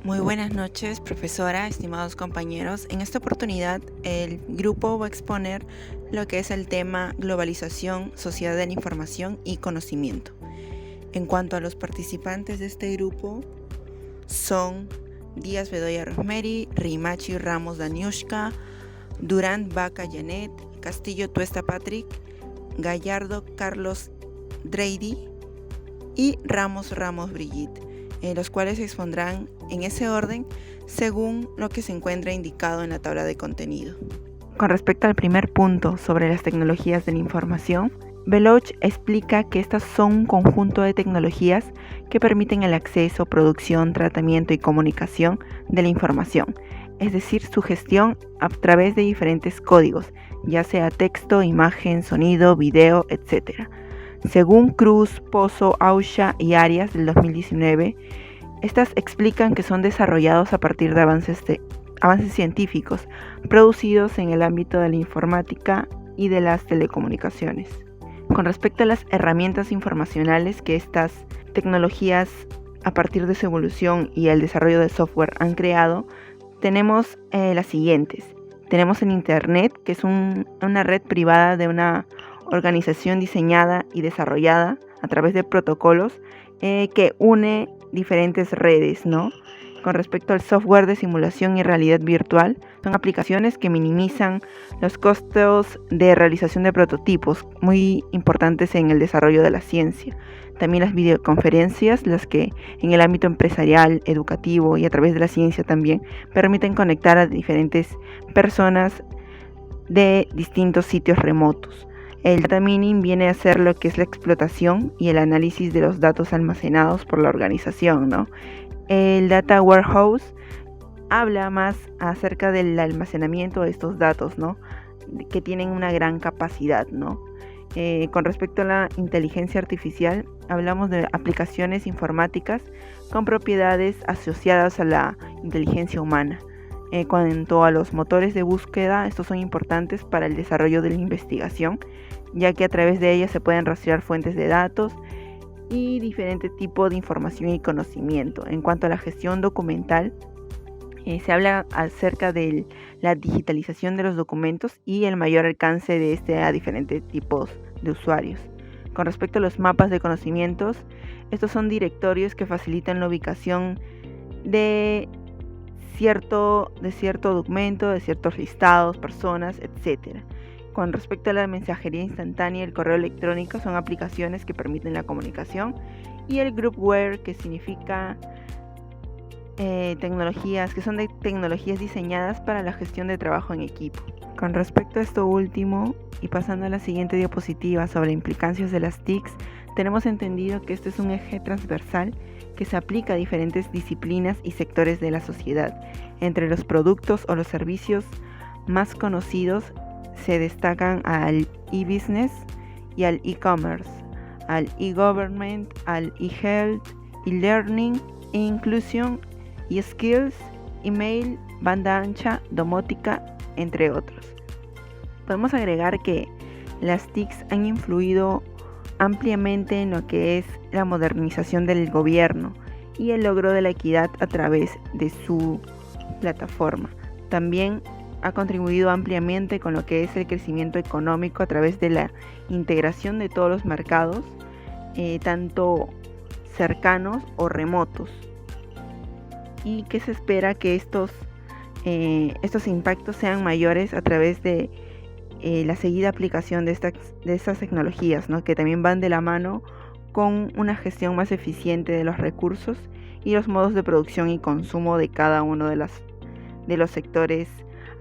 Muy buenas noches, profesora, estimados compañeros. En esta oportunidad, el grupo va a exponer lo que es el tema globalización, sociedad de la información y conocimiento. En cuanto a los participantes de este grupo, son Díaz Bedoya Rosemary, Rimachi Ramos Daniushka, Durán Vaca Janet, Castillo Tuesta Patrick, Gallardo Carlos Dreydi y Ramos Brigitte, los cuales se expondrán en ese orden según lo que se encuentra indicado en la tabla de contenido. Con respecto al primer punto sobre las tecnologías de la información, Beloch explica que estas son un conjunto de tecnologías que permiten el acceso, producción, tratamiento y comunicación de la información, es decir, su gestión a través de diferentes códigos, ya sea texto, imagen, sonido, video, etc. Según Cruz, Pozo, Ausha y Arias del 2019, estas explican que son desarrollados a partir de avances científicos producidos en el ámbito de la informática y de las telecomunicaciones. Con respecto a las herramientas informacionales que estas tecnologías, a partir de su evolución y el desarrollo de software, han creado, tenemos las siguientes. Tenemos el Internet, que es una red privada de una organización diseñada y desarrollada a través de protocolos que une diferentes redes, ¿no? Con respecto al software de simulación y realidad virtual, son aplicaciones que minimizan los costos de realización de prototipos, muy importantes en el desarrollo de la ciencia. También las videoconferencias, las que en el ámbito empresarial, educativo y a través de la ciencia también permiten conectar a diferentes personas de distintos sitios remotos. El data mining viene a ser lo que es la explotación y el análisis de los datos almacenados por la organización, ¿no? El data warehouse habla más acerca del almacenamiento de estos datos, ¿no? Que tienen una gran capacidad, ¿no? Con respecto a la inteligencia artificial, hablamos de aplicaciones informáticas con propiedades asociadas a la inteligencia humana. Cuanto a los motores de búsqueda, estos son importantes para el desarrollo de la investigación, ya que a través de ellas se pueden rastrear fuentes de datos y diferentes tipos de información y conocimiento. En cuanto a la gestión documental, se habla acerca de la digitalización de los documentos y el mayor alcance de este a diferentes tipos de usuarios. Con respecto a los mapas de conocimientos, estos son directorios que facilitan la ubicación de cierto documento, de ciertos listados, personas, etc. Con respecto a la mensajería instantánea y el correo electrónico, son aplicaciones que permiten la comunicación, y el groupware, que significa tecnologías diseñadas para la gestión de trabajo en equipo. Con respecto a esto último, y pasando a la siguiente diapositiva sobre implicancias de las TICs, tenemos entendido que este es un eje transversal que se aplica a diferentes disciplinas y sectores de la sociedad. Entre los productos o los servicios más conocidos se destacan al e-business y al e-commerce, al e-government, al e-health, e-learning, e-inclusion, e-skills, email, banda ancha, domótica, entre otros. Podemos agregar que las TICs han influido ampliamente en lo que es la modernización del gobierno y el logro de la equidad a través de su plataforma. También ha contribuido ampliamente con lo que es el crecimiento económico a través de la integración de todos los mercados, tanto cercanos o remotos, y que se espera que estos impactos sean mayores a través de la seguida aplicación de estas tecnologías, ¿no? Que también van de la mano con una gestión más eficiente de los recursos y los modos de producción y consumo de cada uno de los sectores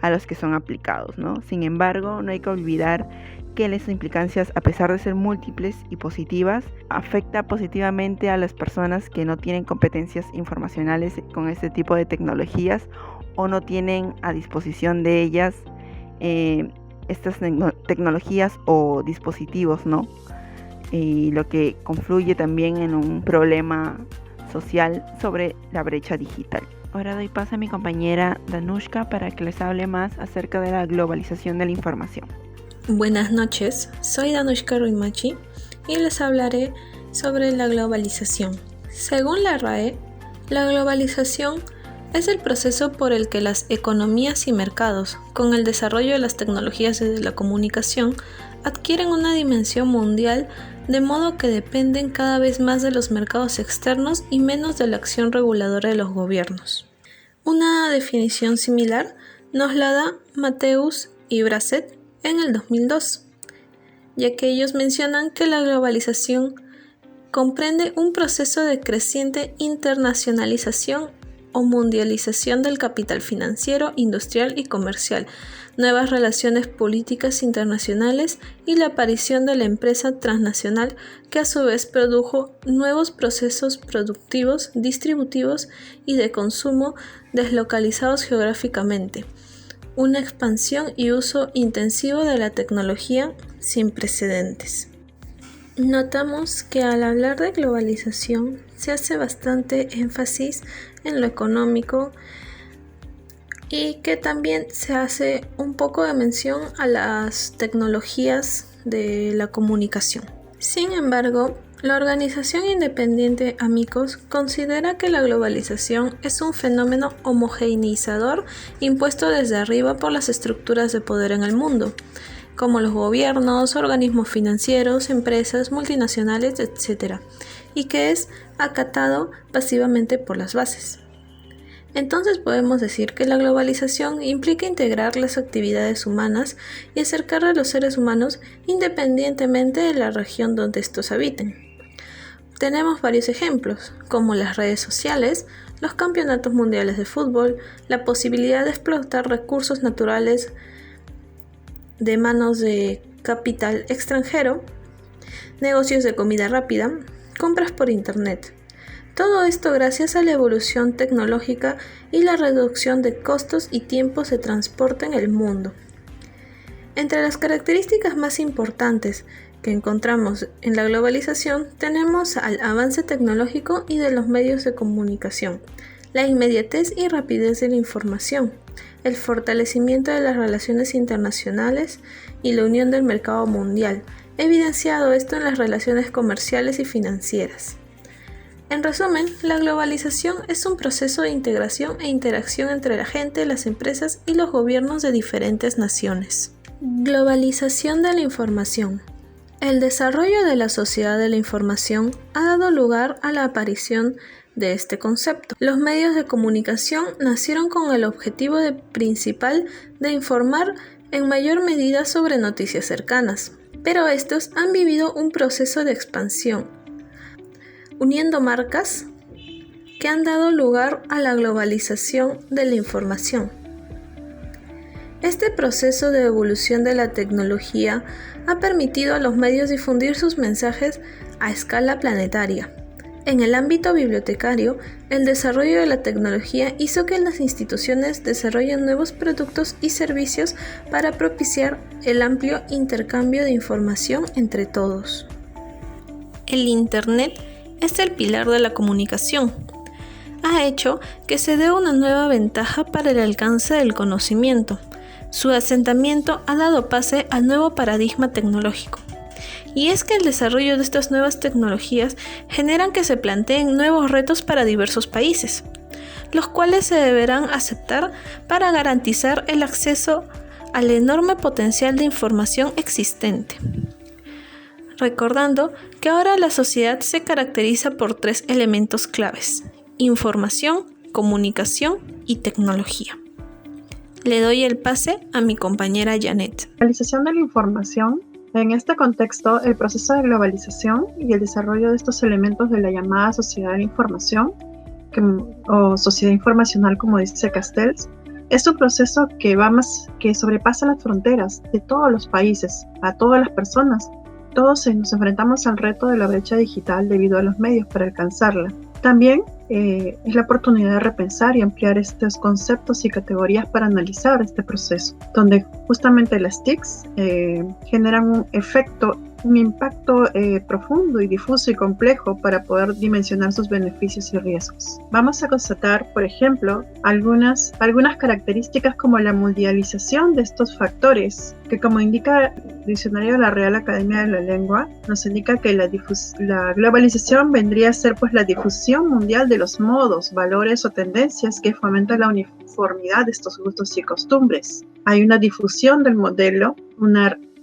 a los que son aplicados, ¿no? Sin embargo, no hay que olvidar que las implicancias, a pesar de ser múltiples y positivas, afecta positivamente a las personas que no tienen competencias informacionales con este tipo de tecnologías o no tienen a disposición de ellas estas tecnologías o dispositivos, ¿no? Y lo que confluye también en un problema social sobre la brecha digital. Ahora doy paso a mi compañera Danushka para que les hable más acerca de la globalización de la información. Buenas noches, soy Danushka Ruimachi y les hablaré sobre la globalización. Según la RAE, la globalización Es el proceso por el que las economías y mercados, con el desarrollo de las tecnologías de la comunicación, adquieren una dimensión mundial, de modo que dependen cada vez más de los mercados externos y menos de la acción reguladora de los gobiernos. Una definición similar nos la da Mateus y Brasset en el 2002, ya que ellos mencionan que la globalización comprende un proceso de creciente internacionalización o mundialización del capital financiero, industrial y comercial, nuevas relaciones políticas internacionales y la aparición de la empresa transnacional, que a su vez produjo nuevos procesos productivos, distributivos y de consumo deslocalizados geográficamente, una expansión y uso intensivo de la tecnología sin precedentes. Notamos que al hablar de globalización se hace bastante énfasis en lo económico y que también se hace un poco de mención a las tecnologías de la comunicación. Sin embargo, la organización independiente Amicus considera que la globalización es un fenómeno homogeneizador impuesto desde arriba por las estructuras de poder en el mundo, como los gobiernos, organismos financieros, empresas, multinacionales, etc., y que es acatado pasivamente por las bases. Entonces podemos decir que la globalización implica integrar las actividades humanas y acercar a los seres humanos independientemente de la región donde estos habiten. Tenemos varios ejemplos, como las redes sociales, los campeonatos mundiales de fútbol, la posibilidad de explotar recursos naturales de manos de capital extranjero, negocios de comida rápida, compras por internet. Todo esto gracias a la evolución tecnológica y la reducción de costos y tiempos de transporte en el mundo. Entre las características más importantes que encontramos en la globalización tenemos al avance tecnológico y de los medios de comunicación, la inmediatez y rapidez de la información, el fortalecimiento de las relaciones internacionales y la unión del mercado mundial, evidenciado esto en las relaciones comerciales y financieras. En resumen, la globalización es un proceso de integración e interacción entre la gente, las empresas y los gobiernos de diferentes naciones. Globalización de la información. El desarrollo de la sociedad de la información ha dado lugar a la aparición de este concepto. Los medios de comunicación nacieron con el objetivo principal de informar en mayor medida sobre noticias cercanas, pero estos han vivido un proceso de expansión, uniendo marcas que han dado lugar a la globalización de la información. Este proceso de evolución de la tecnología ha permitido a los medios difundir sus mensajes a escala planetaria. En el ámbito bibliotecario, el desarrollo de la tecnología hizo que las instituciones desarrollen nuevos productos y servicios para propiciar el amplio intercambio de información entre todos. El Internet es el pilar de la comunicación. Ha hecho que se dé una nueva ventaja para el alcance del conocimiento. Su asentamiento ha dado pase al nuevo paradigma tecnológico. Y es que el desarrollo de estas nuevas tecnologías generan que se planteen nuevos retos para diversos países, los cuales se deberán aceptar para garantizar el acceso al enorme potencial de información existente. Recordando que ahora la sociedad se caracteriza por 3 elementos claves: información, comunicación y tecnología. Le doy el pase a mi compañera Janet. Globalización de la información. En este contexto, el proceso de globalización y el desarrollo de estos elementos de la llamada sociedad de la información, o sociedad informacional como dice Castells, es un proceso que sobrepasa las fronteras de todos los países, a todas las personas. Todos nos enfrentamos al reto de la brecha digital debido a los medios para alcanzarla. También es la oportunidad de repensar y ampliar estos conceptos y categorías para analizar este proceso, donde justamente las TICs generan un efecto un impacto profundo y difuso y complejo para poder dimensionar sus beneficios y riesgos. Vamos a constatar, por ejemplo, algunas características como la mundialización de estos factores, que como indica el diccionario de la Real Academia de la Lengua, nos indica que la globalización vendría a ser pues la difusión mundial de los modos, valores o tendencias que fomentan la uniformidad de estos gustos y costumbres. Hay una difusión del modelo,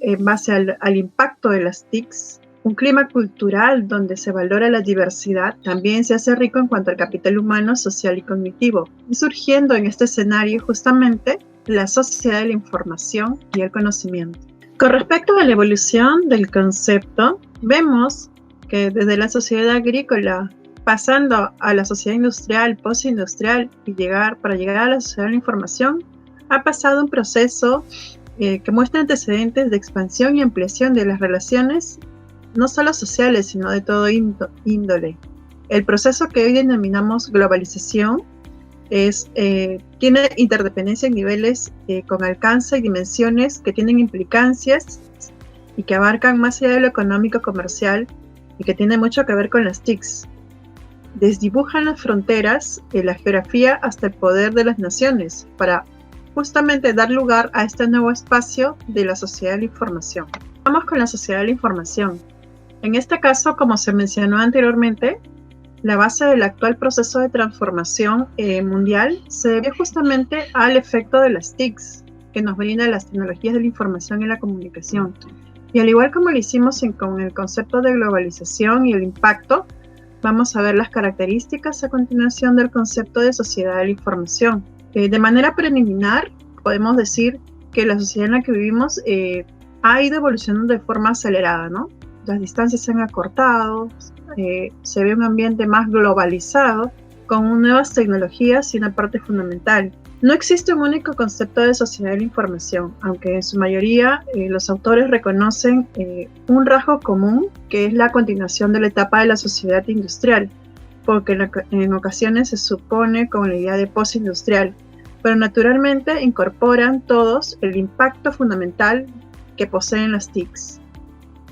en base al impacto de las TICs, un clima cultural donde se valora la diversidad, también se hace rico en cuanto al capital humano, social y cognitivo, y surgiendo en este escenario justamente la sociedad de la información y el conocimiento. Con respecto a la evolución del concepto, vemos que desde la sociedad agrícola, pasando a la sociedad industrial, postindustrial y para llegar a la sociedad de la información, ha pasado un proceso que muestra antecedentes de expansión y ampliación de las relaciones, no solo sociales, sino de todo índole. El proceso que hoy denominamos globalización tiene interdependencia en niveles con alcance y dimensiones que tienen implicancias y que abarcan más allá de lo económico-comercial y que tiene mucho que ver con las TICs. Desdibujan las fronteras de la geografía hasta el poder de las naciones para justamente dar lugar a este nuevo espacio de la sociedad de la información. Vamos con la sociedad de la información. En este caso, como se mencionó anteriormente, la base del actual proceso de transformación mundial se debe justamente al efecto de las TICs, que nos brindan las tecnologías de la información y la comunicación. Y al igual como lo hicimos con el concepto de globalización y el impacto, vamos a ver las características a continuación del concepto de sociedad de la información. De manera preliminar, podemos decir que la sociedad en la que vivimos ha ido evolucionando de forma acelerada, ¿no? Las distancias se han acortado, se ve un ambiente más globalizado, con nuevas tecnologías y una parte fundamental. No existe un único concepto de sociedad de la información, aunque en su mayoría los autores reconocen un rasgo común, que es la continuación de la etapa de la sociedad industrial, porque en ocasiones se supone con la idea de postindustrial, pero naturalmente incorporan todos el impacto fundamental que poseen las TICs.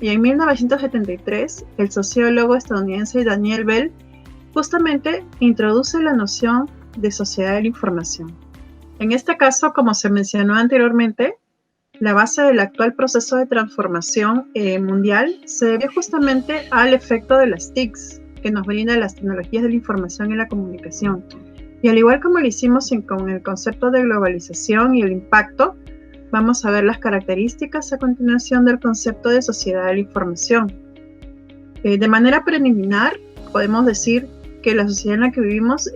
Y en 1973, el sociólogo estadounidense Daniel Bell justamente introduce la noción de sociedad de la información. En este caso, como se mencionó anteriormente, la base del actual proceso de transformación mundial se debe justamente al efecto de las TICs, que nos brindan las tecnologías de la información y la comunicación. Y al igual como lo hicimos con el concepto de globalización y el impacto, vamos a ver las características a continuación del concepto de sociedad de la información. De manera preliminar, podemos decir que la sociedad en la que vivimos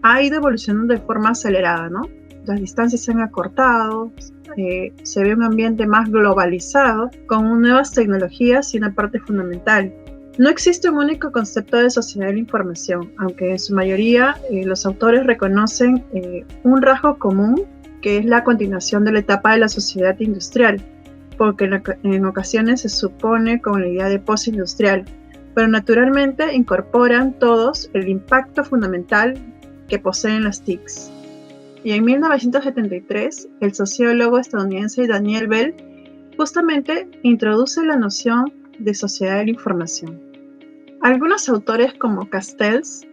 ha ido evolucionando de forma acelerada, ¿no? Las distancias se han acortado, se ve un ambiente más globalizado, con nuevas tecnologías y una parte fundamental. No existe un único concepto de sociedad de la información, aunque en su mayoría los autores reconocen un rasgo común, que es la continuación de la etapa de la sociedad industrial, porque en ocasiones se supone con la idea de postindustrial, pero naturalmente incorporan todos el impacto fundamental que poseen las TICs. Y en 1973, el sociólogo estadounidense Daniel Bell justamente introduce la noción de sociedad de la información. Algunos autores como Castells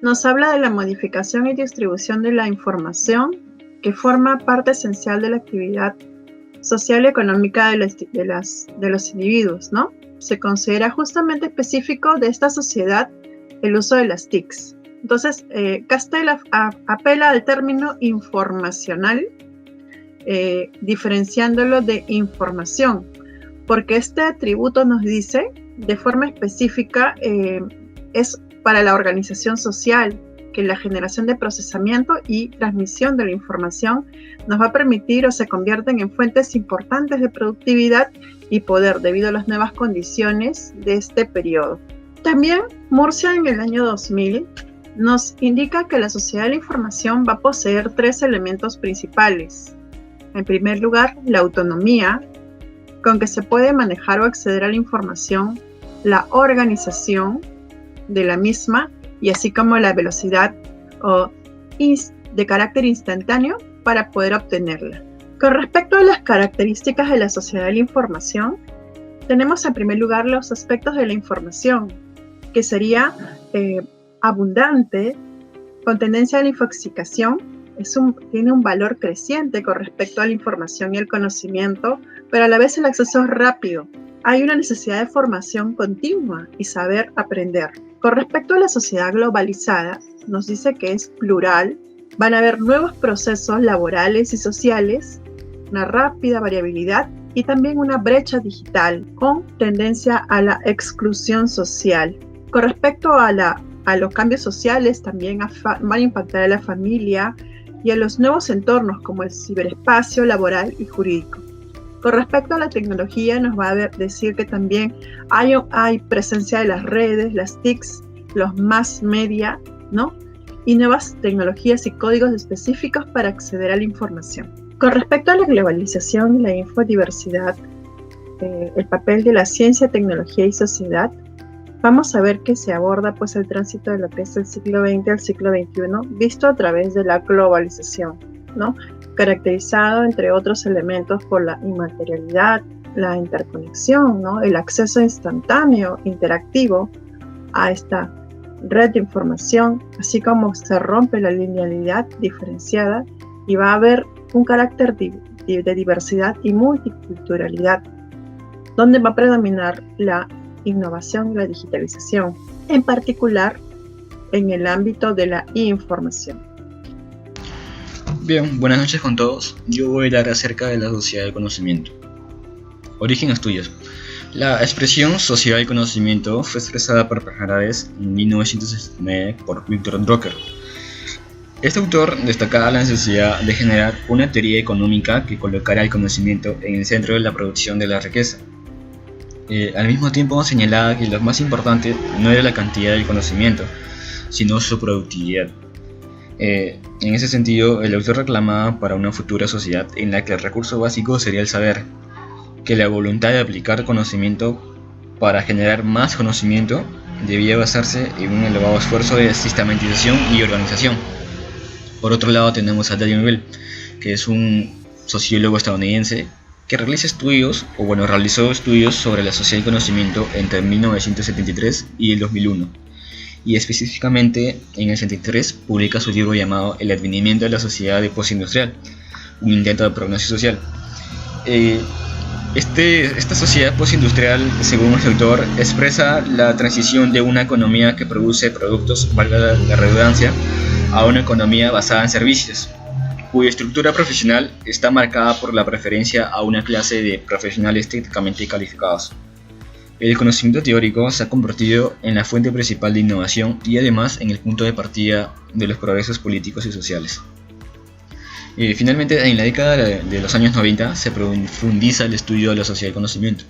nos habla de la modificación y distribución de la información que forma parte esencial de la actividad social y económica de los individuos, ¿no? Se considera justamente específico de esta sociedad el uso de las TICs. Entonces, Castell apela al término informacional, diferenciándolo de información, porque este atributo nos dice de forma específica es para la organización social, que la generación de procesamiento y transmisión de la información nos va a permitir o se convierten en fuentes importantes de productividad y poder debido a las nuevas condiciones de este periodo. También Murcia en el año 2000 nos indica que la sociedad de la información va a poseer tres elementos principales. En primer lugar, la autonomía, con que se puede manejar o acceder a la información, la organización de la misma y así como la velocidad de carácter instantáneo para poder obtenerla. Con respecto a las características de la sociedad de la información, tenemos en primer lugar los aspectos de la información, que sería abundante, con tendencia a la infoxicación, tiene un valor creciente con respecto a la información y el conocimiento, pero a la vez el acceso es rápido. Hay una necesidad de formación continua y saber aprender. Con respecto a la sociedad globalizada, nos dice que es plural, van a haber nuevos procesos laborales y sociales, una rápida variabilidad y también una brecha digital con tendencia a la exclusión social. Con respecto a los cambios sociales, también van a impactar a la familia y a los nuevos entornos como el ciberespacio laboral y jurídico. Con respecto a la tecnología, nos va a decir que también hay presencia de las redes, las TICs, los mass media, ¿no? Y nuevas tecnologías y códigos específicos para acceder a la información. Con respecto a la globalización y la infodiversidad, el papel de la ciencia, tecnología y sociedad, vamos a ver que se aborda pues el tránsito de lo que es el siglo XX al siglo XXI, visto a través de la globalización, ¿no? Caracterizado, entre otros elementos, por la inmaterialidad, la interconexión, ¿no? El acceso instantáneo, interactivo a esta red de información, así como se rompe la linealidad diferenciada y va a haber un carácter de diversidad y multiculturalidad, donde va a predominar la innovación y la digitalización, en particular en el ámbito de la información. Bien, buenas noches con todos. Yo voy a hablar acerca de la sociedad del conocimiento. Origen estudios. La expresión sociedad del conocimiento fue expresada por primera vez en 1969 por Victor Drucker. Este autor destacaba la necesidad de generar una teoría económica que colocara el conocimiento en el centro de la producción de la riqueza. Al mismo tiempo señalaba que lo más importante no era la cantidad del conocimiento, sino su productividad. En ese sentido, el autor reclamaba para una futura sociedad en la que el recurso básico sería el saber, que la voluntad de aplicar conocimiento para generar más conocimiento debía basarse en un elevado esfuerzo de sistematización y organización. Por otro lado tenemos a Daniel Bell, que es un sociólogo estadounidense que realizó estudios sobre la sociedad del conocimiento entre 1973 y el 2001, y específicamente en el 73 publica su libro llamado El advenimiento de la sociedad postindustrial, un intento de prognosis social. Esta sociedad postindustrial, según el autor, expresa la transición de una economía que produce productos, valga la redundancia, a una economía basada en servicios, cuya estructura profesional está marcada por la preferencia a una clase de profesionales técnicamente calificados. El conocimiento teórico se ha convertido en la fuente principal de innovación y además en el punto de partida de los progresos políticos y sociales. Finalmente, en la década de los años 90 se profundiza el estudio de la sociedad del conocimiento,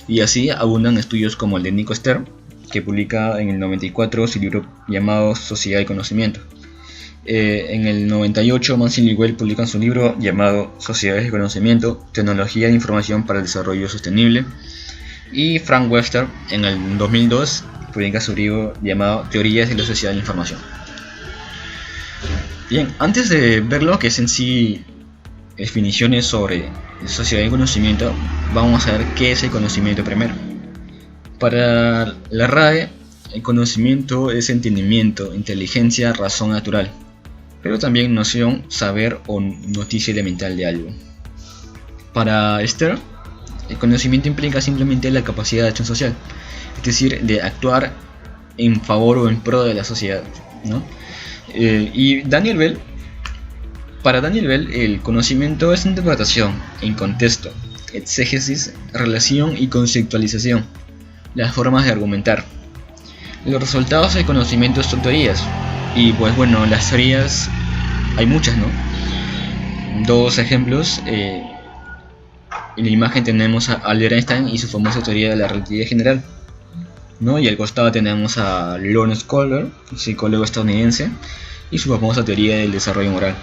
y así abundan estudios como el de Nico Stern, que publica en el 94 su libro llamado Sociedad del Conocimiento. En el 98 Manson y Well publican su libro llamado Sociedades del Conocimiento, Tecnología de Información para el Desarrollo Sostenible, y Frank Webster en el 2002 publica su libro llamado Teorías de la Sociedad de la Información. Bien, antes de ver lo que es en sí definiciones sobre sociedad del conocimiento, vamos a ver qué es el conocimiento primero. Para la RAE, el conocimiento es entendimiento, inteligencia, razón natural, pero también noción, saber o noticia elemental de algo. Para Stern, el conocimiento implica simplemente la capacidad de acción social, es decir, de actuar en favor o en pro de la sociedad, ¿no? Y para Daniel Bell, el conocimiento es interpretación en contexto, exégesis, relación y conceptualización, las formas de argumentar. Los resultados del conocimiento son teorías, y pues bueno, las teorías hay muchas, ¿no? Dos ejemplos. En la imagen tenemos a Albert Einstein y su famosa teoría de la relatividad general, ¿no? Y al costado tenemos a Lawrence Kohler, psicólogo estadounidense, y su famosa teoría del desarrollo moral.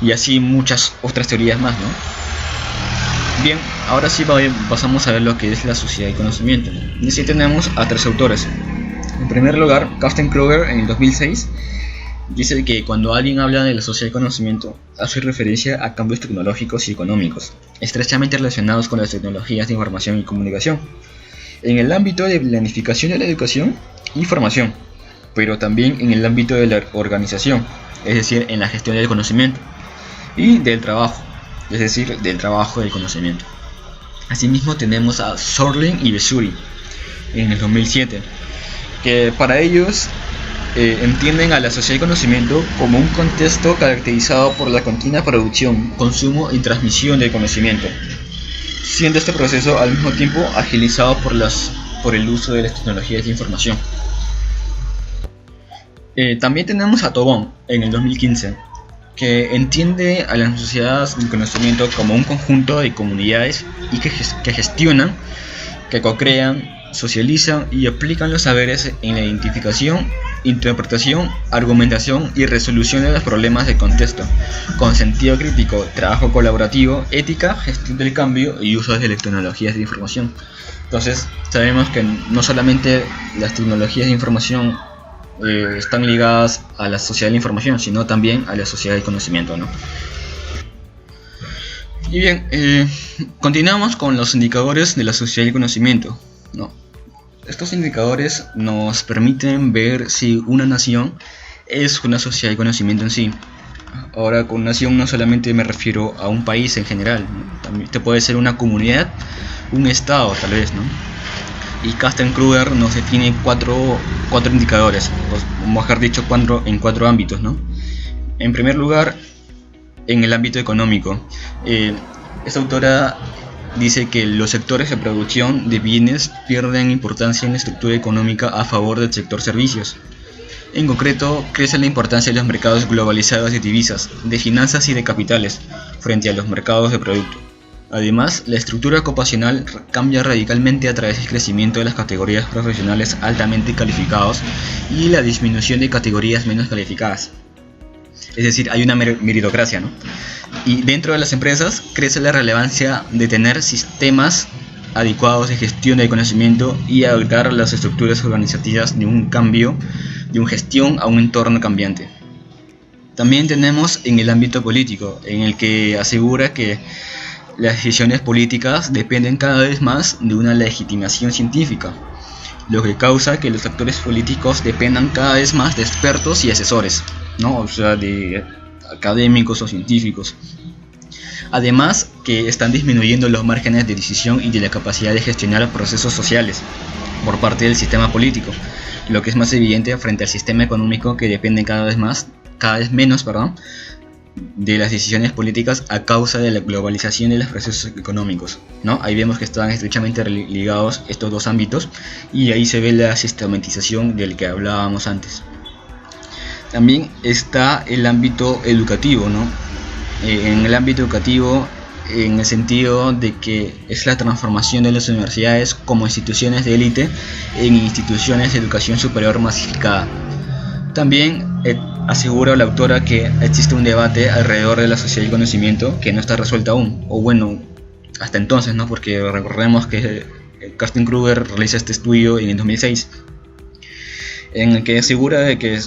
Y así muchas otras teorías más, ¿no? Bien, ahora sí pasamos a ver lo que es la sociedad del conocimiento. Y así tenemos a tres autores. En primer lugar, Carsten Kroeger en el 2006 dice que cuando alguien habla de la sociedad del conocimiento, hace referencia a cambios tecnológicos y económicos, estrechamente relacionados con las tecnologías de información y comunicación, en el ámbito de planificación de la educación y formación, pero también en el ámbito de la organización, es decir, en la gestión del conocimiento, y del trabajo, es decir, del trabajo del conocimiento. Asimismo tenemos a Sorlin y Besuri en el 2007, que para ellos entienden a la sociedad del conocimiento como un contexto caracterizado por la continua producción, consumo y transmisión del conocimiento, siendo este proceso al mismo tiempo agilizado por el uso de las tecnologías de información. También tenemos a Tobón en el 2015, que entiende a las sociedades del conocimiento como un conjunto de comunidades y que gestionan, que co-crean, socializan y aplican los saberes en la identificación, interpretación, argumentación y resolución de los problemas de contexto, con sentido crítico, trabajo colaborativo, ética, gestión del cambio y uso de las tecnologías de información. Entonces sabemos que no solamente las tecnologías de información están ligadas a la sociedad de la información, sino también a la sociedad del conocimiento, ¿no? Y bien, continuamos con los indicadores de la sociedad del conocimiento, ¿no? Estos indicadores nos permiten ver si una nación es una sociedad de conocimiento en sí. Ahora, con nación no solamente me refiero a un país en general, ¿no? También te puede ser una comunidad, un estado tal vez, ¿no? Y Casten-Kruger nos define cuatro indicadores, o mejor dicho, en cuatro ámbitos, ¿no? En primer lugar, en el ámbito económico, esta autora dice que los sectores de producción de bienes pierden importancia en la estructura económica a favor del sector servicios. En concreto, crece la importancia de los mercados globalizados de divisas, de finanzas y de capitales, frente a los mercados de producto. Además, la estructura ocupacional cambia radicalmente a través del crecimiento de las categorías profesionales altamente calificados y la disminución de categorías menos calificadas. Es decir, hay una meritocracia, ¿no? Y dentro de las empresas crece la relevancia de tener sistemas adecuados de gestión del conocimiento y adaptar las estructuras organizativas de un cambio, de una gestión a un entorno cambiante. También tenemos en el ámbito político, en el que asegura que las decisiones políticas dependen cada vez más de una legitimación científica, lo que causa que los actores políticos dependan cada vez más de expertos y asesores, ¿no? O sea, de académicos o científicos. Además, que están disminuyendo los márgenes de decisión y de la capacidad de gestionar procesos sociales por parte del sistema político, lo que es más evidente frente al sistema económico, que depende cada vez menos, de las decisiones políticas a causa de la globalización de los procesos económicos, ¿no? Ahí vemos que están estrechamente ligados estos dos ámbitos, y ahí se ve la sistematización del que hablábamos antes. También está el ámbito educativo, ¿no? En el ámbito educativo, en el sentido de que es la transformación de las universidades como instituciones de élite en instituciones de educación superior masificada. También asegura la autora que existe un debate alrededor de la sociedad del conocimiento que no está resuelta aún, o bueno, hasta entonces, ¿no? Porque recordemos que Casten-Kruger realiza este estudio en el 2006, en el que asegura de que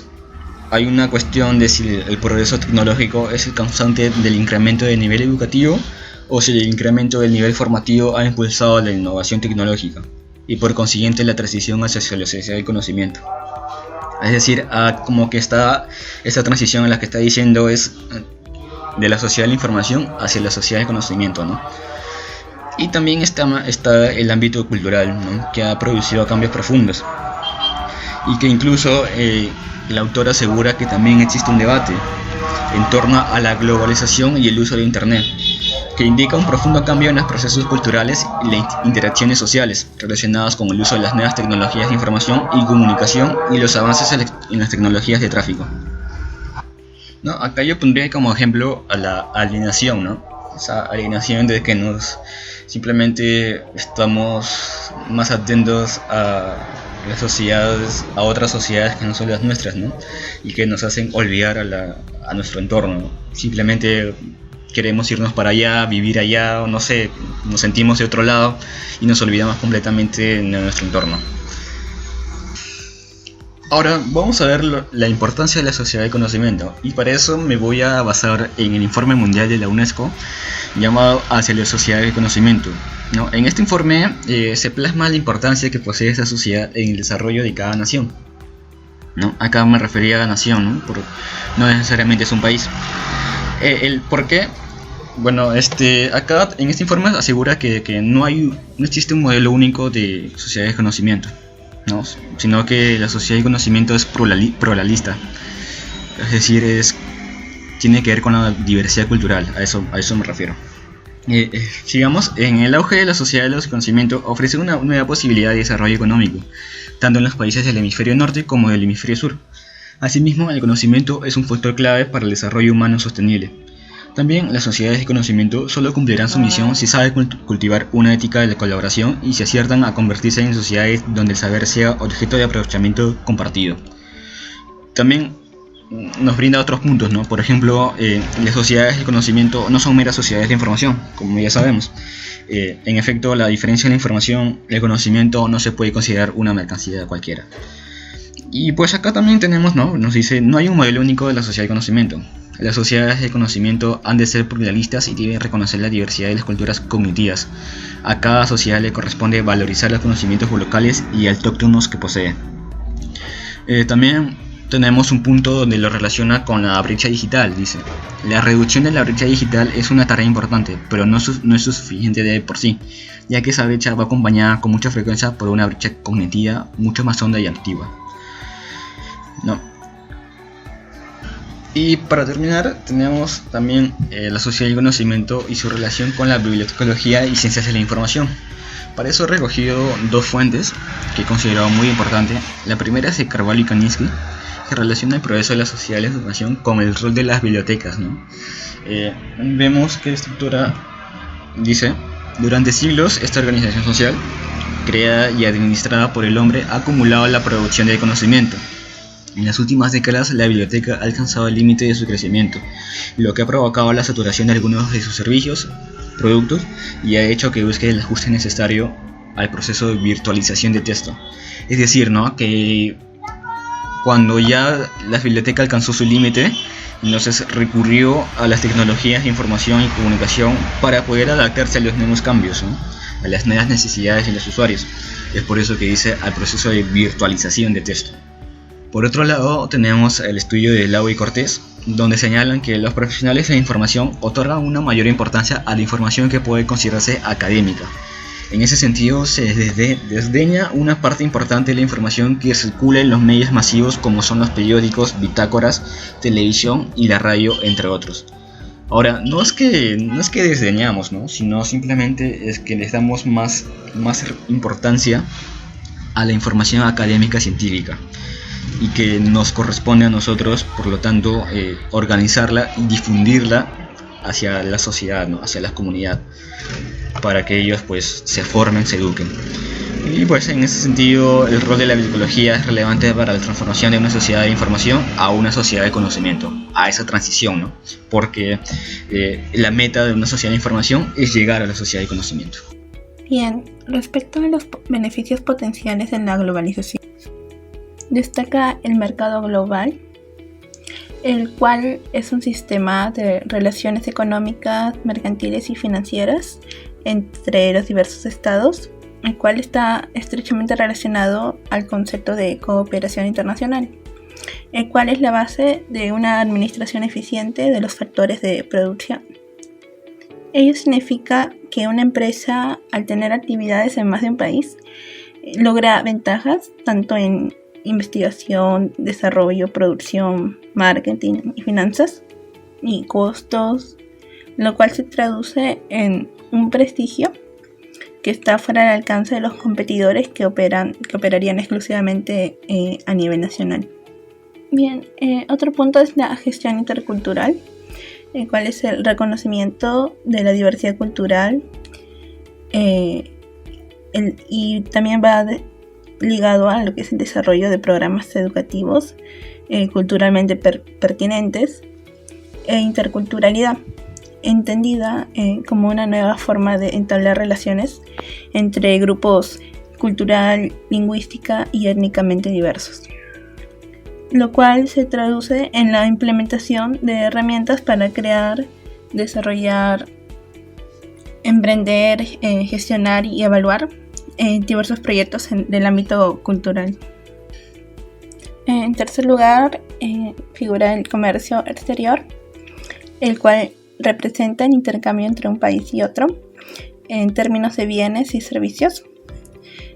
hay una cuestión de si el progreso tecnológico es el causante del incremento del nivel educativo, o si el incremento del nivel formativo ha impulsado la innovación tecnológica y por consiguiente la transición hacia la sociedad del conocimiento. Es decir, como que esta transición en la que está diciendo es de la sociedad de la información hacia la sociedad del conocimiento, ¿no? Y también está el ámbito cultural, ¿no? Que ha producido cambios profundos, y que incluso la autora asegura que también existe un debate en torno a la globalización y el uso de Internet, que indica un profundo cambio en los procesos culturales y las interacciones sociales relacionadas con el uso de las nuevas tecnologías de información y comunicación y los avances en las tecnologías de tráfico, ¿no? Acá yo pondría como ejemplo a la alienación, ¿no? Esa alienación de que simplemente estamos más atentos a las sociedades, a otras sociedades que no son las nuestras, ¿no? Y que nos hacen olvidar a nuestro entorno, ¿no? Simplemente queremos irnos para allá, vivir allá, o no sé, nos sentimos de otro lado y nos olvidamos completamente de nuestro entorno. Ahora vamos a ver la importancia de la sociedad del conocimiento, y para eso me voy a basar en el informe mundial de la UNESCO llamado Hacia la sociedad del conocimiento, ¿no? En este informe se plasma la importancia que posee esta sociedad en el desarrollo de cada nación, ¿no? Acá me refería a nación, ¿no? No necesariamente es un país. El por qué, bueno, acá en este informe asegura que no existe un modelo único de sociedad del conocimiento, ¿no? Sino que la sociedad del conocimiento es pluralista, es decir, tiene que ver con la diversidad cultural, a eso me refiero. Sigamos, en el auge de la sociedad del conocimiento ofrece una nueva posibilidad de desarrollo económico, tanto en los países del hemisferio norte como del hemisferio sur. Asimismo, el conocimiento es un factor clave para el desarrollo humano sostenible. También las sociedades de conocimiento solo cumplirán su misión si saben cultivar una ética de colaboración y se aciertan a convertirse en sociedades donde el saber sea objeto de aprovechamiento compartido. También nos brinda otros puntos, ¿no? Por ejemplo, las sociedades de conocimiento no son meras sociedades de información, como ya sabemos. En efecto, la diferencia en la información y el conocimiento no se puede considerar una mercancía cualquiera. Y pues acá también tenemos, ¿no? Nos dice, no hay un modelo único de la sociedad de conocimiento. Las sociedades de conocimiento han de ser pluralistas y deben reconocer la diversidad de las culturas cognitivas. A cada sociedad le corresponde valorizar los conocimientos locales y autóctonos que posee. También tenemos un punto donde lo relaciona con la brecha digital. Dice, la reducción de la brecha digital es una tarea importante, pero no es suficiente de por sí, ya que esa brecha va acompañada con mucha frecuencia por una brecha cognitiva mucho más honda y activa, ¿no? Y para terminar, tenemos también la sociedad del conocimiento y su relación con la bibliotecología y ciencias de la información. Para eso he recogido dos fuentes que he considerado muy importantes. La primera es de Carvalho y Kaninsky, que relaciona el progreso de la sociedad de la información con el rol de las bibliotecas, ¿no? Vemos que la estructura dice, durante siglos esta organización social, creada y administrada por el hombre, ha acumulado la producción de conocimiento. En las últimas décadas la biblioteca ha alcanzado el límite de su crecimiento, lo que ha provocado la saturación de algunos de sus servicios, productos, y ha hecho que busque el ajuste necesario al proceso de virtualización de texto. Es decir, ¿no? Que cuando ya la biblioteca alcanzó su límite, entonces recurrió a las tecnologías de información y comunicación para poder adaptarse a los nuevos cambios, ¿no? A las nuevas necesidades de los usuarios. Es por eso que dice al proceso de virtualización de texto. Por otro lado, tenemos el estudio de Lau y Cortés, donde señalan que los profesionales de la información otorgan una mayor importancia a la información que puede considerarse académica. En ese sentido, se desdeña una parte importante de la información que circula en los medios masivos como son los periódicos, bitácoras, televisión y la radio, entre otros. Ahora, no es que desdeñamos, ¿no? Sino simplemente es que les damos más importancia a la información académica científica, y que nos corresponde a nosotros, por lo tanto, organizarla y difundirla hacia la sociedad, ¿no? Hacia la comunidad, para que ellos pues se formen, se eduquen. Y pues en ese sentido el rol de la bibliotecología es relevante para la transformación de una sociedad de información a una sociedad de conocimiento, a esa transición, ¿no? Porque la meta de una sociedad de información es llegar a la sociedad de conocimiento. Bien, respecto a los beneficios potenciales en la globalización, destaca el mercado global, el cual es un sistema de relaciones económicas, mercantiles y financieras entre los diversos estados, el cual está estrechamente relacionado al concepto de cooperación internacional, el cual es la base de una administración eficiente de los factores de producción. Ello significa que una empresa, al tener actividades en más de un país, logra ventajas tanto en investigación, desarrollo, producción, marketing y finanzas y costos, lo cual se traduce en un prestigio que está fuera del alcance de los competidores que operarían exclusivamente a nivel nacional. Bien, otro punto es la gestión intercultural, el cual es el reconocimiento de la diversidad cultural y también va ligado a lo que es el desarrollo de programas educativos culturalmente pertinentes e interculturalidad, entendida como una nueva forma de entablar relaciones entre grupos cultural, lingüística y étnicamente diversos. lo cual se traduce en la implementación de herramientas para crear, desarrollar, emprender, gestionar y evaluar diversos proyectos del ámbito cultural. En tercer lugar, figura el comercio exterior, el cual representa el intercambio entre un país y otro en términos de bienes y servicios,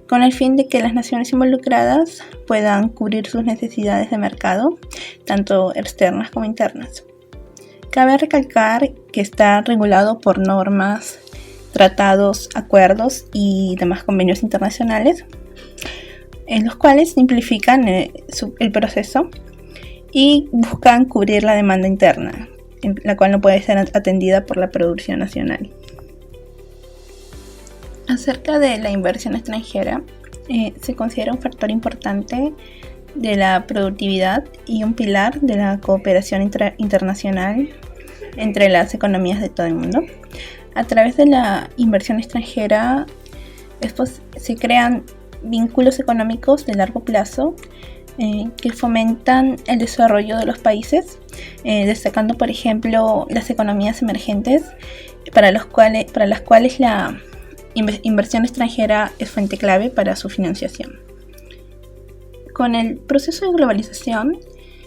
con el fin de que las naciones involucradas puedan cubrir sus necesidades de mercado, tanto externas como internas. Cabe recalcar que está regulado por normas, tratados, acuerdos y demás convenios internacionales, en los cuales simplifican el proceso y buscan cubrir la demanda interna, la cual no puede ser atendida por la producción nacional. Acerca de la inversión extranjera, se considera un factor importante de la productividad y un pilar de la cooperación internacional entre las economías de todo el mundo. A través de la inversión extranjera se crean vínculos económicos de largo plazo que fomentan el desarrollo de los países, destacando por ejemplo las economías emergentes para las cuales la inversión extranjera es fuente clave para su financiación. Con el proceso de globalización,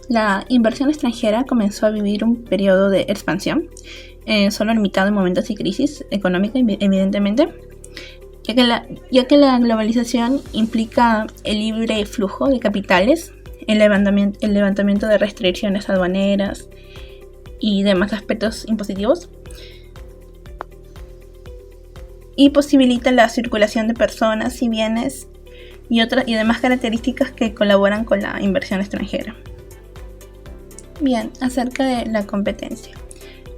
la inversión extranjera comenzó a vivir un periodo de expansión, solo limitado en momentos de crisis económica, evidentemente, ya que la globalización implica el libre flujo de capitales, el levantamiento de restricciones aduaneras y demás aspectos impositivos, y posibilita la circulación de personas y bienes y demás características que colaboran con la inversión extranjera. Bien, acerca de la competencia.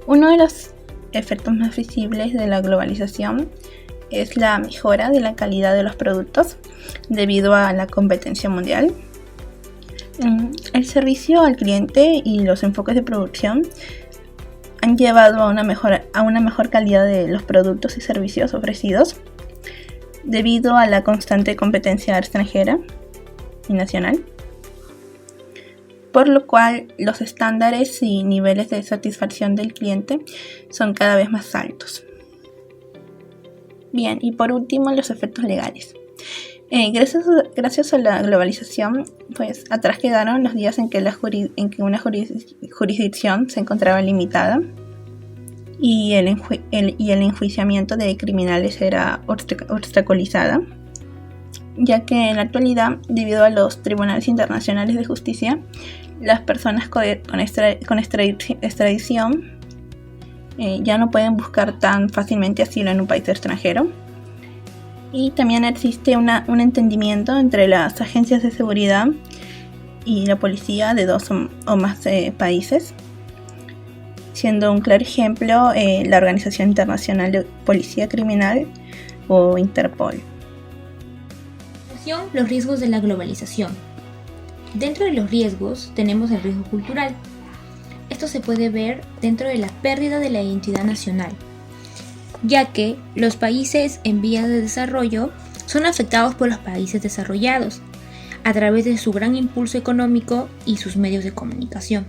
Uno de los efectos más visibles de la globalización es la mejora de la calidad de los productos debido a la competencia mundial. El servicio al cliente y los enfoques de producción han llevado a una mejor calidad de los productos y servicios ofrecidos debido a la constante competencia extranjera y nacional, por lo cual los estándares y niveles de satisfacción del cliente son cada vez más altos. Bien, y por último, los efectos legales. Gracias a la globalización, pues atrás quedaron los días en que una jurisdicción se encontraba limitada y el enjuiciamiento de criminales era obstaculizada, ya que en la actualidad, debido a los tribunales internacionales de justicia, las personas con extradición ya no pueden buscar tan fácilmente asilo en un país extranjero. Y también existe un entendimiento entre las agencias de seguridad y la policía de dos o más países, siendo un claro ejemplo la Organización Internacional de Policía Criminal o Interpol. Los riesgos de la globalización. Dentro de los riesgos tenemos el riesgo cultural. Esto se puede ver dentro de la pérdida de la identidad nacional, ya que los países en vías de desarrollo son afectados por los países desarrollados a través de su gran impulso económico y sus medios de comunicación.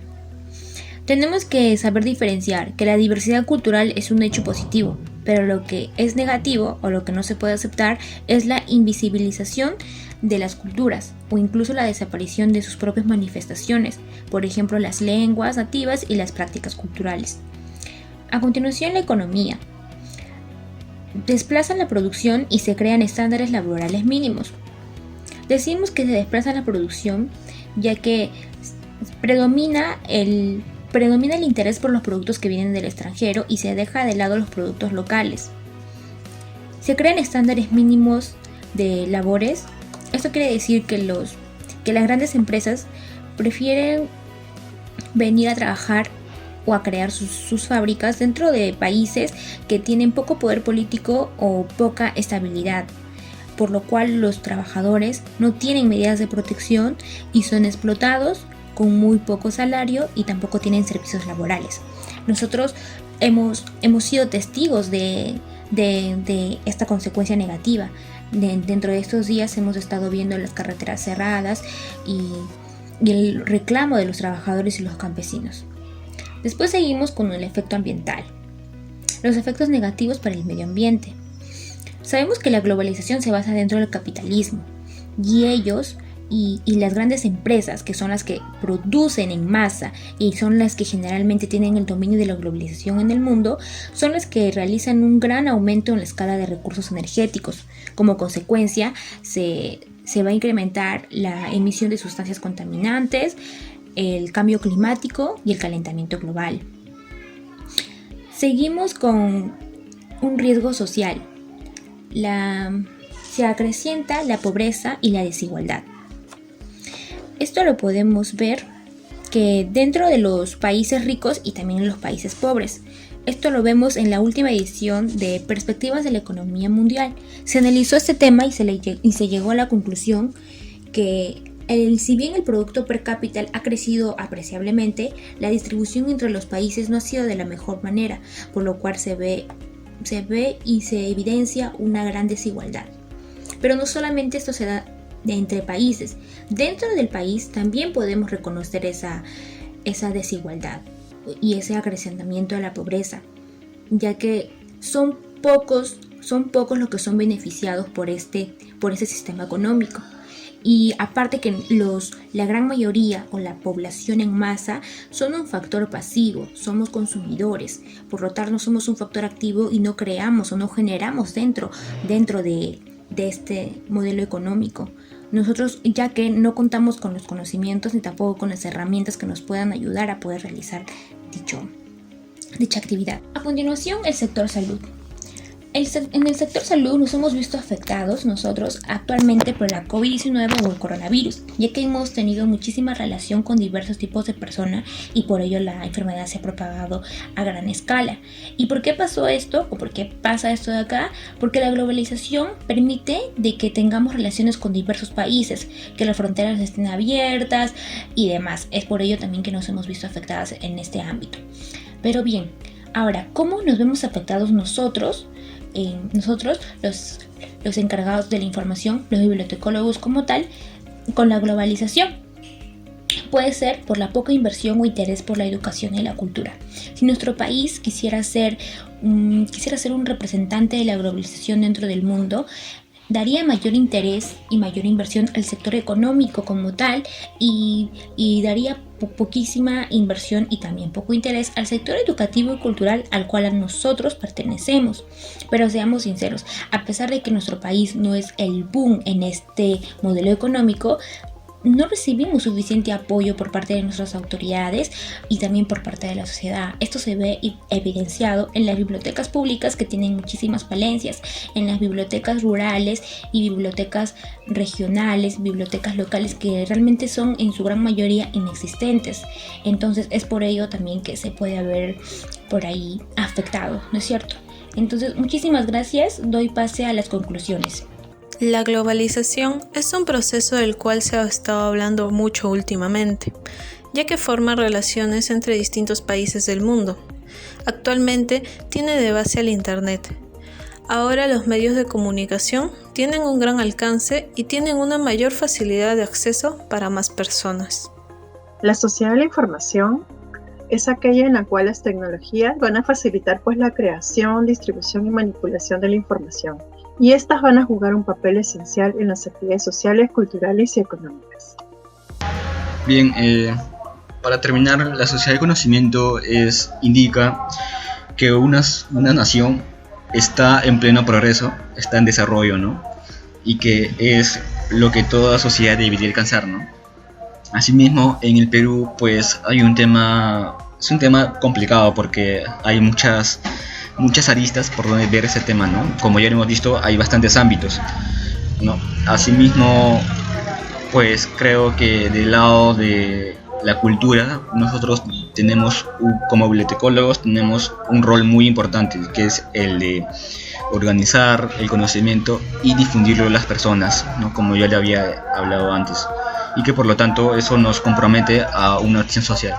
Tenemos que saber diferenciar que la diversidad cultural es un hecho positivo, pero lo que es negativo o lo que no se puede aceptar es la invisibilización de las culturas o incluso la desaparición de sus propias manifestaciones, por ejemplo las lenguas nativas y las prácticas culturales. A continuación, la economía. Desplazan la producción y se crean estándares laborales mínimos. Decimos que se desplaza la producción ya que predomina el interés por los productos que vienen del extranjero y se deja de lado los productos locales. Se crean estándares mínimos de labores. Esto quiere decir que las grandes empresas prefieren venir a trabajar o a crear sus fábricas dentro de países que tienen poco poder político o poca estabilidad, por lo cual los trabajadores no tienen medidas de protección y son explotados con muy poco salario y tampoco tienen servicios laborales. Nosotros hemos sido testigos de esta consecuencia negativa. Dentro de estos días hemos estado viendo las carreteras cerradas y y el reclamo de los trabajadores y los campesinos. Después seguimos con el efecto ambiental, los efectos negativos para el medio ambiente. Sabemos que la globalización se basa dentro del capitalismo y ellos y las grandes empresas, que son las que producen en masa y son las que generalmente tienen el dominio de la globalización en el mundo, son las que realizan un gran aumento en la escala de recursos energéticos. Como consecuencia, se va a incrementar la emisión de sustancias contaminantes, el cambio climático y el calentamiento global. Seguimos con un riesgo social. Se acrecienta la pobreza y la desigualdad. Esto lo podemos ver que dentro de los países ricos y también en los países pobres. Esto lo vemos en la última edición de Perspectivas de la Economía Mundial. Se analizó este tema y se llegó a la conclusión que si bien el producto per cápita ha crecido apreciablemente, la distribución entre los países no ha sido de la mejor manera, por lo cual se ve y se evidencia una gran desigualdad. Pero no solamente esto se da entre países, dentro del país también podemos reconocer esa desigualdad y ese acrecentamiento de la pobreza, ya que son pocos los que son beneficiados por este sistema económico. Y aparte que la gran mayoría o la población en masa son un factor pasivo, somos consumidores, por lo tanto somos un factor activo y no creamos o no generamos dentro de este modelo económico. Nosotros, ya que no contamos con los conocimientos ni tampoco con las herramientas que nos puedan ayudar a poder realizar dicha actividad. A continuación, el sector salud. En el sector salud nos hemos visto afectados nosotros actualmente por la COVID-19 o el coronavirus, ya que hemos tenido muchísima relación con diversos tipos de personas y por ello la enfermedad se ha propagado a gran escala. ¿Y por qué pasó esto? ¿O por qué pasa esto de acá? Porque la globalización permite de que tengamos relaciones con diversos países, que las fronteras estén abiertas y demás. Es por ello también que nos hemos visto afectadas en este ámbito. Pero bien, ahora, ¿cómo nos vemos afectados nosotros los encargados de la información, los bibliotecólogos como tal, con la globalización? Puede ser por la poca inversión o interés por la educación y la cultura. Si nuestro país quisiera ser un representante de la globalización dentro del mundo, daría mayor interés y mayor inversión al sector económico como tal y daría poquísima inversión y también poco interés al sector educativo y cultural al cual a nosotros pertenecemos. Pero seamos sinceros, a pesar de que nuestro país no es el boom en este modelo económico, no recibimos suficiente apoyo por parte de nuestras autoridades y también por parte de la sociedad. Esto se ve evidenciado en las bibliotecas públicas, que tienen muchísimas falencias, en las bibliotecas rurales y bibliotecas regionales, bibliotecas locales, que realmente son en su gran mayoría inexistentes. Entonces es por ello también que se puede haber por ahí afectado, ¿no es cierto? Entonces, muchísimas gracias. Doy pase a las conclusiones. La globalización es un proceso del cual se ha estado hablando mucho últimamente, ya que forma relaciones entre distintos países del mundo. Actualmente tiene de base al Internet. Ahora los medios de comunicación tienen un gran alcance y tienen una mayor facilidad de acceso para más personas. La sociedad de la información es aquella en la cual las tecnologías van a facilitar la creación, distribución y manipulación de la información. Y estas van a jugar un papel esencial en las actividades sociales, culturales y económicas. Bien, para terminar, la sociedad del conocimiento indica que una nación está en pleno progreso, está en desarrollo, ¿no? Y que es lo que toda sociedad debería alcanzar, ¿no? Asimismo, en el Perú, pues es un tema complicado porque hay muchas aristas por donde ver ese tema, ¿no? Como ya lo hemos visto, hay bastantes ámbitos, ¿no? Asimismo, pues creo que del lado de la cultura, nosotros tenemos, como bibliotecólogos, tenemos un rol muy importante, que es el de organizar el conocimiento y difundirlo a las personas, ¿no? Como ya le había hablado antes, y que por lo tanto eso nos compromete a una acción social.